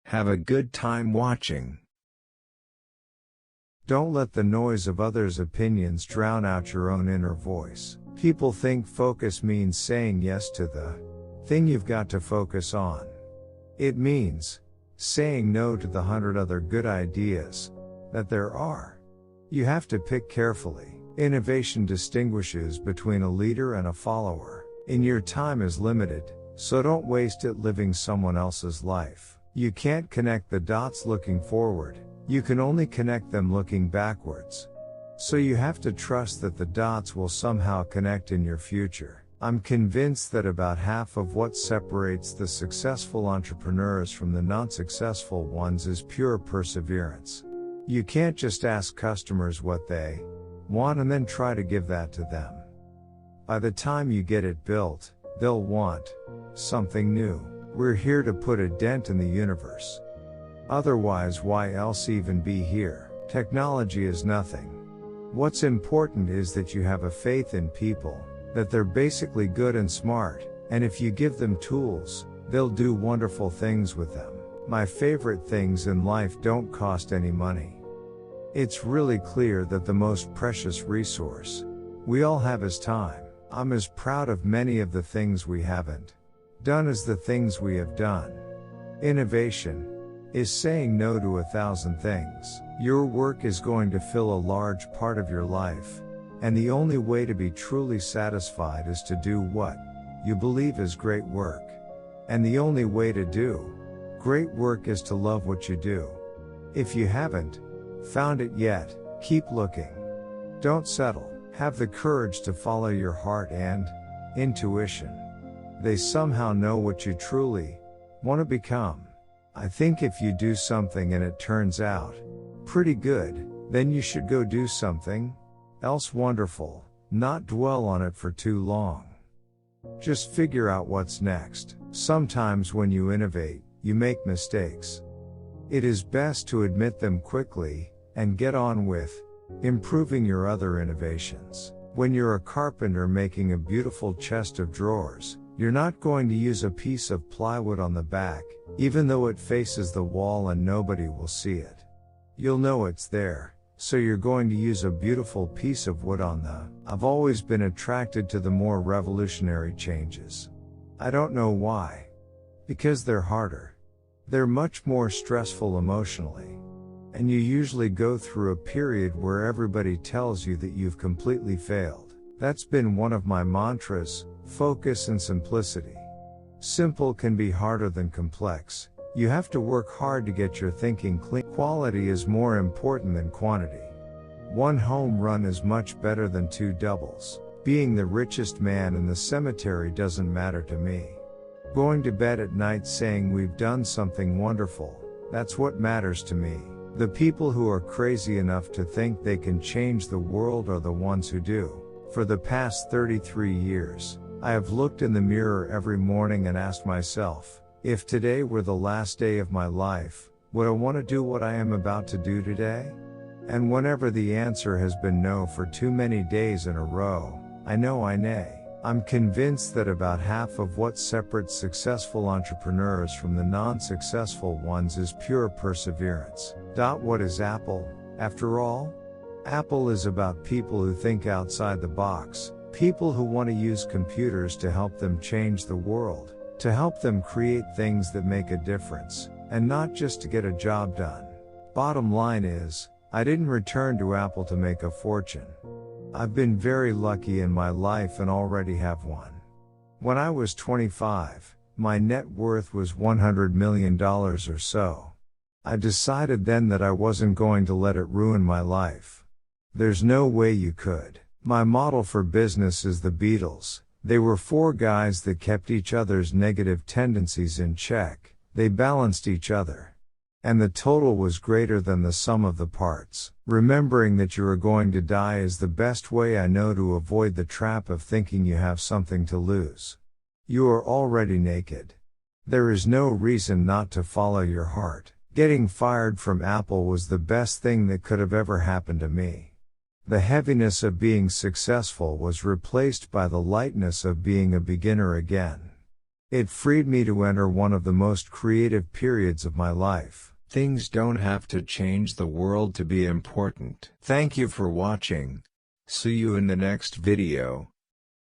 Have a good time watching. Don't let the noise of others' opinions drown out your own inner voice. People think focus means saying yes to the thing you've got to focus on. It means saying no to the 100 other good ideas that there are. You have to pick carefully. Innovation distinguishes between a leader and a follower. Your time is limited, so don't waste it living someone else's life. You can't connect the dots looking forward, you can only connect them looking backwards. So you have to trust that the dots will somehow connect in your future. I'm convinced that about half of what separates the successful entrepreneurs from the non-successful ones is pure perseverance. You can't just ask customers what they want and then try to give that to them. By the time you get it built, they'll want something new. We're here to put a dent in the universe. Otherwise, why else even be here? Technology is nothing. What's important is that you have a faith in people, that they're basically good and smart, and if you give them tools, they'll do wonderful things with them. My favorite things in life don't cost any money. It's really clear that the most precious resource we all have is time. I'm as proud of many of the things we haven't done as the things we have done. Innovation is saying no to 1,000 things. Your work is going to fill a large part of your life, and the only way to be truly satisfied is to do what you believe is great work. And the only way to do great work is to love what you do. If you haven't found it yet, keep looking. Don't settle. Have the courage to follow your heart and intuition. They somehow know what you truly want to become. I think if you do something and it turns out pretty good, then you should go do something else wonderful, not dwell on it for too long. Just figure out what's next. Sometimes when you innovate, you make mistakes. It is best to admit them quickly and get on with improving your other innovations. When you're a carpenter making a beautiful chest of drawers, you're not going to use a piece of plywood on the back, even though it faces the wall and nobody will see it. You'll know it's there, so you're going to use a beautiful piece of wood on the. I've always been attracted to the more revolutionary changes. I don't know why. Because they're harder. They're much more stressful emotionally. And you usually go through a period where everybody tells you that you've completely failed. That's been one of my mantras: focus and simplicity. Simple can be harder than complex. You have to work hard to get your thinking clean. Quality is more important than quantity. One home run is much better than 2 doubles. Being the richest man in the cemetery doesn't matter to me. Going to bed at night saying we've done something wonderful, that's what matters to me. The people who are crazy enough to think they can change the world are the ones who do. For the past 33 years, I have looked in the mirror every morning and asked myself, if today were the last day of my life, would I want to do what I am about to do today? And whenever the answer has been no for too many days in a row, I know I nay. I'm convinced that about half of what separates successful entrepreneurs from the non-successful ones is pure perseverance. What is Apple, after all? Apple is about people who think outside the box, people who want to use computers to help them change the world, to help them create things that make a difference, and not just to get a job done. Bottom line is, I didn't return to Apple to make a fortune. I've been very lucky in my life and already have one. When I was 25, my net worth was $100 million or so. I decided then that I wasn't going to let it ruin my life. There's no way you could. My model for business is the Beatles. They were 4 guys that kept each other's negative tendencies in check. They balanced each other. And the total was greater than the sum of the parts. Remembering that you are going to die is the best way I know to avoid the trap of thinking you have something to lose. You are already naked. There is no reason not to follow your heart. Getting fired from Apple was the best thing that could have ever happened to me. The heaviness of being successful was replaced by the lightness of being a beginner again. It freed me to enter one of the most creative periods of my life. Things don't have to change the world to be important. Thank you for watching. See you in the next video.